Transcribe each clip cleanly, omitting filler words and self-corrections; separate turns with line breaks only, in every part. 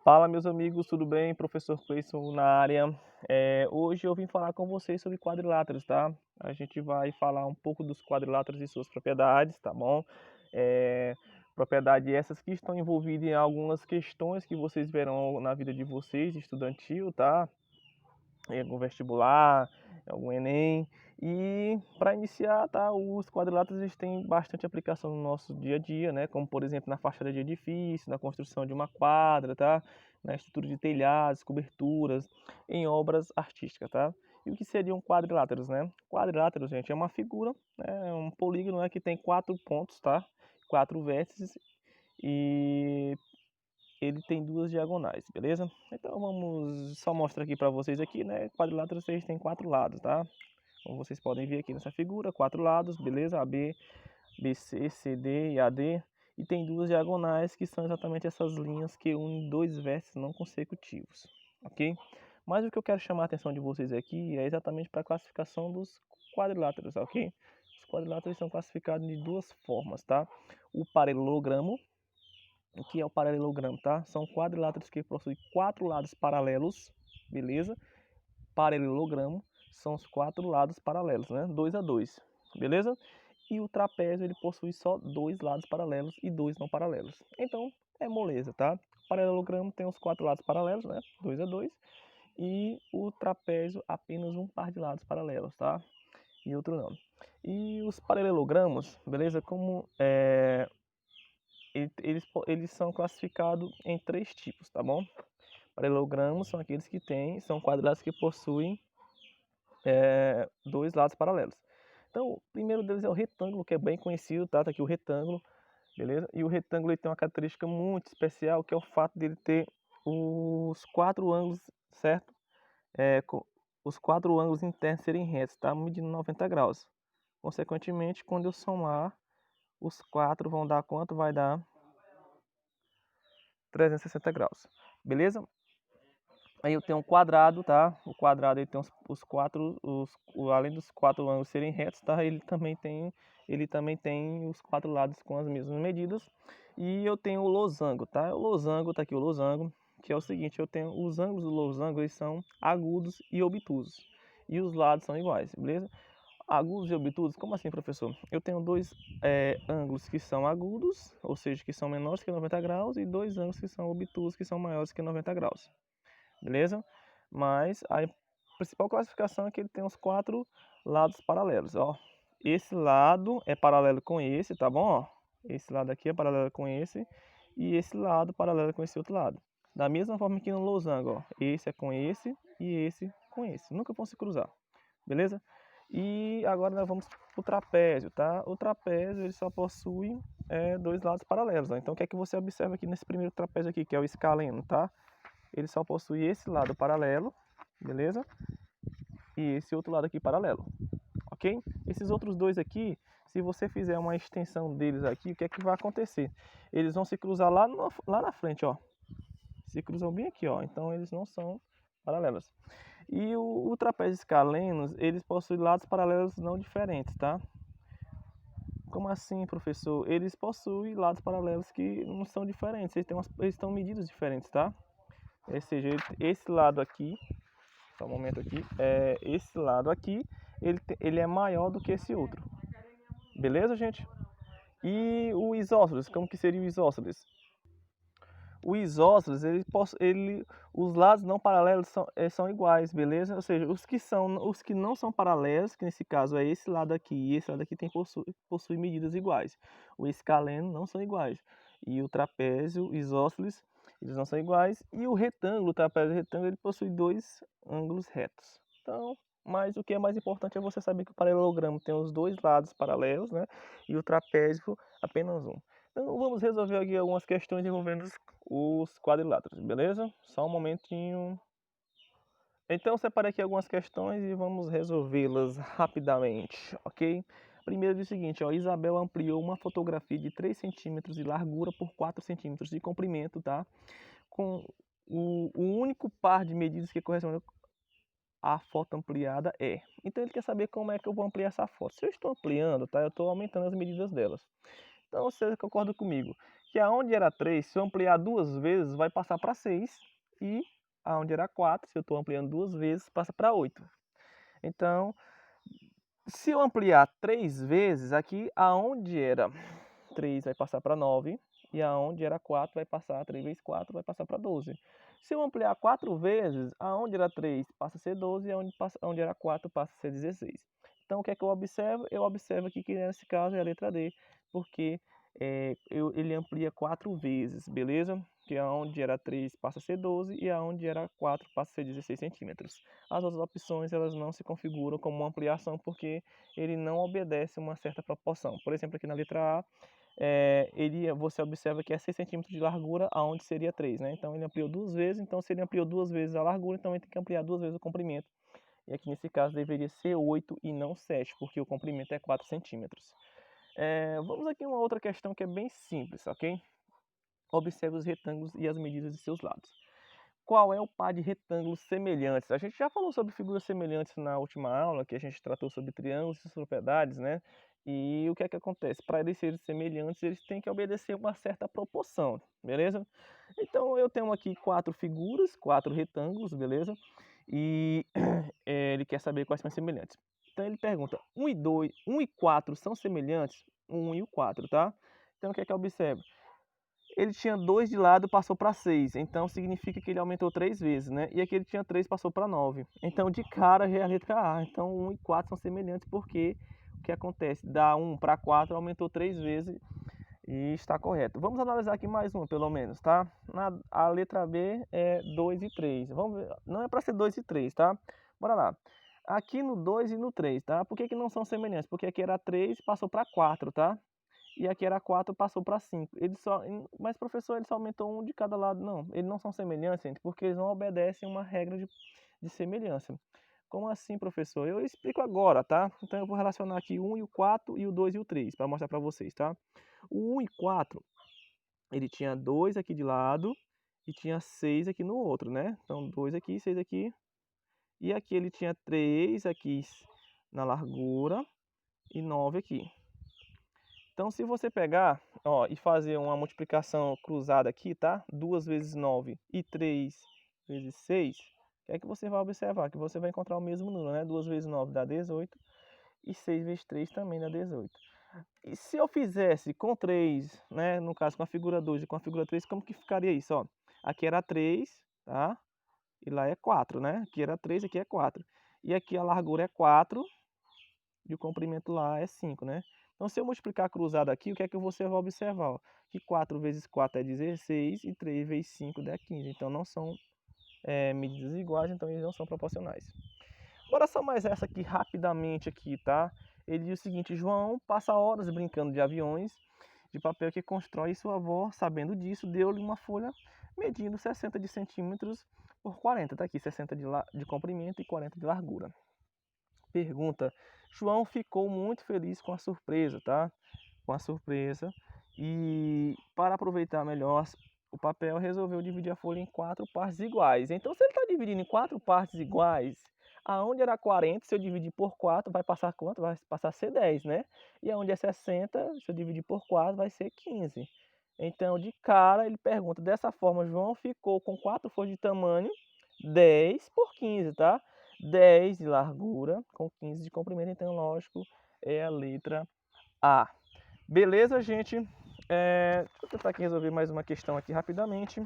Fala, meus amigos, tudo bem? Professor Cleison na área. Hoje eu vim falar com vocês sobre quadriláteros, tá? A gente vai falar um pouco dos quadriláteros e suas propriedades, tá bom? É, Propriedades essas que estão envolvidas em algumas questões que vocês verão na vida de vocês, estudantil, tá? Em algum vestibular, em algum Enem. E para iniciar, tá, os quadriláteros eles têm bastante aplicação no nosso dia a dia, né? Como por exemplo na fachada de edifício, na construção de uma quadra, tá? Na estrutura de telhados, coberturas, em obras artísticas, tá? E o que seriam quadriláteros, né? Quadriláteros, gente, é uma figura, né? Um polígono, né, que tem 4 pontos, tá? 4 vértices e ele tem 2 diagonais, beleza? Então vamos só mostrar aqui para vocês aqui, né? Quadrilátero vocês têm 4 lados, tá? Como vocês podem ver aqui nessa figura, 4 lados, beleza? AB, BC, CD e AD. E tem 2 diagonais que são exatamente essas linhas que unem 2 vértices não consecutivos, ok? Mas o que eu quero chamar a atenção de vocês aqui é exatamente para a classificação dos quadriláteros, ok? Os quadriláteros são classificados de 2 formas, tá? O paralelogramo. O que é o paralelogramo, tá? São quadriláteros que possuem 4 lados paralelos, beleza? Paralelogramo são os 4 lados paralelos, né? 2 a 2, beleza? E o trapézio ele possui só 2 lados paralelos e 2 não paralelos. Então é moleza, tá? O paralelogramo tem os 4 lados paralelos, né? 2 a 2. E o trapézio apenas um par de lados paralelos, tá? E outro não. E os paralelogramos, beleza? Eles são classificados em 3 tipos, tá bom? Paralelogramos são aqueles que são quadrados que possuem 2 lados paralelos. Então, o primeiro deles é o retângulo, que é bem conhecido, tá? Tá aqui o retângulo, beleza? E o retângulo ele tem uma característica muito especial, que é o fato dele ter os 4 ângulos, certo? Os 4 ângulos internos serem retos, tá? Medindo 90 graus. Consequentemente, quando eu somar, os 4 vão dar quanto? Vai dar 360 graus, beleza? Aí eu tenho um quadrado, tá? O quadrado ele tem além dos 4 ângulos serem retos, tá? Ele também tem os 4 lados com as mesmas medidas. E eu tenho o losango, tá? O losango, tá aqui o losango, que é o seguinte, eu tenho os ângulos do losango, eles são agudos e obtusos. E os lados são iguais, beleza? Agudos e obtusos, como assim, professor? Eu tenho dois ângulos que são agudos, ou seja, que são menores que 90 graus, e 2 ângulos que são obtusos, que são maiores que 90 graus. Beleza? Mas a principal classificação é que ele tem os 4 lados paralelos, ó. Esse lado é paralelo com esse, tá bom? Ó, esse lado aqui é paralelo com esse e esse lado paralelo com esse outro lado. Da mesma forma que no losango, ó. Esse é com esse e esse com esse. Nunca vão se cruzar, beleza? E agora nós vamos para o trapézio, tá? O trapézio ele só possui 2 lados paralelos, ó. Então o que é que você observa aqui nesse primeiro trapézio aqui, que é o escaleno, tá? Ele só possui esse lado paralelo, beleza? E esse outro lado aqui paralelo, ok? Esses outros dois aqui, se você fizer uma extensão deles aqui, o que é que vai acontecer? Eles vão se cruzar lá na frente, ó. Se cruzam bem aqui, ó. Então eles não são paralelos. E o trapézio escalenos, eles possuem lados paralelos não diferentes, tá? Como assim, professor? Eles possuem lados paralelos que não são diferentes, eles estão medidos diferentes, tá? Ou seja, esse lado aqui, só um momento aqui, esse lado aqui, ele é maior do que esse outro. Beleza, gente? E o isósceles, como que seria o isósceles? O isósceles, os lados não paralelos são iguais, beleza? Ou seja, os que não são paralelos, que nesse caso é esse lado aqui e esse lado aqui, possui medidas iguais. O escaleno não são iguais. E o trapézio, isósceles, eles não são iguais. E o retângulo, o trapézio retângulo, ele possui 2 ângulos retos. Então, mas o que é mais importante é você saber que o paralelogramo tem os 2 lados paralelos, né? E o trapézio apenas um. Então vamos resolver aqui algumas questões envolvendo os quadriláteros, beleza? Só um momentinho. Então separei aqui algumas questões e vamos resolvê-las rapidamente, ok? Primeiro diz o seguinte, ó, Isabel ampliou uma fotografia de 3 centímetros de largura por 4 centímetros de comprimento, tá? Com o único par de medidas que corresponde à foto ampliada é. Então ele quer saber como é que eu vou ampliar essa foto. Se eu estou ampliando, tá? Eu estou aumentando as medidas delas. Então você concorda comigo que aonde era 3, se eu ampliar duas vezes, vai passar para 6. E aonde era 4, se eu estou ampliando duas vezes, passa para 8. Então, se eu ampliar 3 vezes, aqui aonde era 3 vai passar para 9. E aonde era 4 vai passar, 3 vezes 4 vai passar para 12. Se eu ampliar 4 vezes, aonde era 3 passa a ser 12 e aonde era 4 passa a ser 16. Então, o que é que eu observo? Eu observo aqui que nesse caso é a letra D, porque ele amplia 4 vezes, beleza? Que aonde era 3 passa a ser 12 e aonde era 4 passa a ser 16 centímetros. As outras opções elas não se configuram como uma ampliação porque ele não obedece uma certa proporção. Por exemplo, aqui na letra A, você observa que é 6 centímetros de largura, aonde seria 3, né? Então ele ampliou duas vezes, então se ele ampliou duas vezes a largura, então ele tem que ampliar duas vezes o comprimento. E aqui nesse caso deveria ser 8 e não 7, porque o comprimento é 4 centímetros. Vamos aqui a uma outra questão que é bem simples, ok? Observe os retângulos e as medidas de seus lados. Qual é o par de retângulos semelhantes? A gente já falou sobre figuras semelhantes na última aula, que a gente tratou sobre triângulos e suas propriedades, né? E o que é que acontece? Para eles serem semelhantes, eles têm que obedecer uma certa proporção, beleza? Então eu tenho aqui 4 figuras, 4 retângulos, beleza? E ele quer saber quais são semelhantes. Então ele pergunta: 1 e 2, 1 e 4 são semelhantes? 1 e o 4, tá? Então o que é que eu observo? Ele tinha 2 de lado, passou para 6, então significa que ele aumentou 3 vezes, né? E aqui ele tinha 3, passou para 9. Então de cara já é a letra A. Então 1 e 4 são semelhantes porque o que acontece? Da 1 para 4 aumentou 3 vezes e está correto. Vamos analisar aqui mais uma pelo menos, tá? A letra B é 2 e 3. Vamos ver. Não é para ser 2 e 3, tá? Bora lá. Aqui no 2 e no 3, tá? Por que não são semelhantes? Porque aqui era 3, passou para 4, tá? E aqui era 4, passou para 5. Mas, professor, ele só aumentou um de cada lado. Não, eles não são semelhantes, gente, porque eles não obedecem uma regra de semelhança. Como assim, professor? Eu explico agora, tá? Então eu vou relacionar aqui o 1 e o 4 e o 2 e o 3, para mostrar para vocês, tá? O 1 e 4, ele tinha 2 aqui de lado e tinha 6 aqui no outro, né? Então 2 aqui, 6 aqui. E aqui ele tinha 3 aqui na largura e 9 aqui. Então, se você pegar, ó, e fazer uma multiplicação cruzada aqui, tá? 2 vezes 9 e 3 vezes 6, o que é que você vai observar? Que você vai encontrar o mesmo número, né? 2 vezes 9 dá 18 e 6 vezes 3 também dá 18. E se eu fizesse com 3, né? No caso com a figura 2 e com a figura 3, como que ficaria isso, ó? Aqui era 3, tá? E lá é 4, né? Aqui era 3, aqui é 4. E aqui a largura é 4 e o comprimento lá é 5, né? Então, se eu multiplicar cruzado aqui, o que é que você vai observar? Ó? Que 4 vezes 4 é 16 e 3 vezes 5 dá 15. Então, não são medidas iguais, então eles não são proporcionais. Bora só mais essa aqui rapidamente aqui, tá? Ele diz o seguinte: João passa horas brincando de aviões de papel que constrói, e sua avó, sabendo disso, deu-lhe uma folha medindo 60 de centímetros por 40. Tá aqui, 60 de comprimento e 40 de largura. Pergunta: João ficou muito feliz com a surpresa, tá? Com a surpresa. E para aproveitar melhor o papel, resolveu dividir a folha em 4 partes iguais. Então, se ele está dividindo em 4 partes iguais, aonde era 40, se eu dividir por 4, vai passar quanto? Vai passar a ser 10, né? E aonde é 60, se eu dividir por 4, vai ser 15. Então, de cara, ele pergunta: dessa forma, João ficou com 4 folhas de tamanho 10 por 15, tá? 10 de largura com 15 de comprimento, então, lógico, é a letra A. Beleza, gente? Deixa eu tentar aqui resolver mais uma questão aqui rapidamente.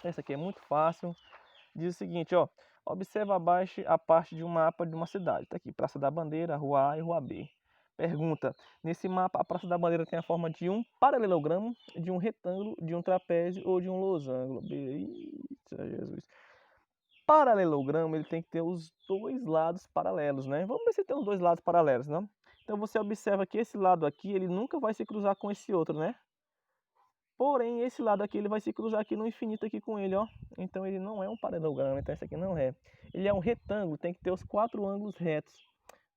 Essa aqui é muito fácil. Diz o seguinte, ó. Observa abaixo a parte de um mapa de uma cidade. Tá aqui, Praça da Bandeira, Rua A e Rua B. Pergunta: nesse mapa, a Praça da Bandeira tem a forma de um paralelogramo, de um retângulo, de um trapézio ou de um losango? Eita, Jesus. Paralelogramo, ele tem que ter os dois lados paralelos, né? Vamos ver se tem os dois lados paralelos, não? Então você observa que esse lado aqui, ele nunca vai se cruzar com esse outro, né? Porém, esse lado aqui, ele vai se cruzar aqui no infinito aqui com ele, ó. Então ele não é um paralelogramo, então esse aqui não é. Ele é um retângulo, tem que ter os 4 ângulos retos.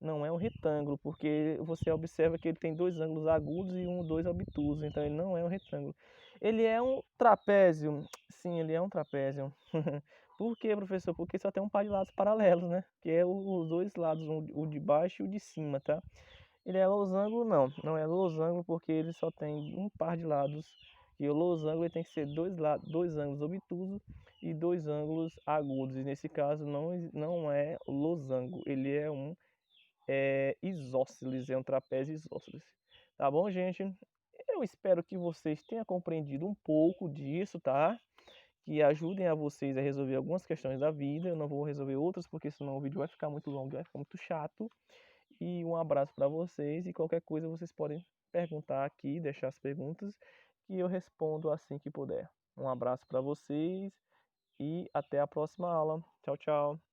Não é um retângulo, porque você observa que ele tem 2 ângulos agudos e dois obtusos, então ele não é um retângulo. Ele é um trapézio. Sim, ele é um trapézio. Por quê, professor? Porque só tem um par de lados paralelos, né? Que é os dois lados, o de baixo e o de cima, tá? Ele é losango? Não, não é losango porque ele só tem um par de lados que o losango ele tem que ser dois ângulos obtusos e dois ângulos agudos. E nesse caso não é losango, ele é um isósceles, é um trapézio isósceles. Tá bom, gente? Eu espero que vocês tenham compreendido um pouco disso, tá? Que ajudem a vocês a resolver algumas questões da vida. Eu não vou resolver outras, porque senão o vídeo vai ficar muito longo, vai ficar muito chato. E um abraço para vocês e qualquer coisa vocês podem perguntar aqui, deixar as perguntas, que eu respondo assim que puder. Um abraço para vocês e até a próxima aula. Tchau, tchau.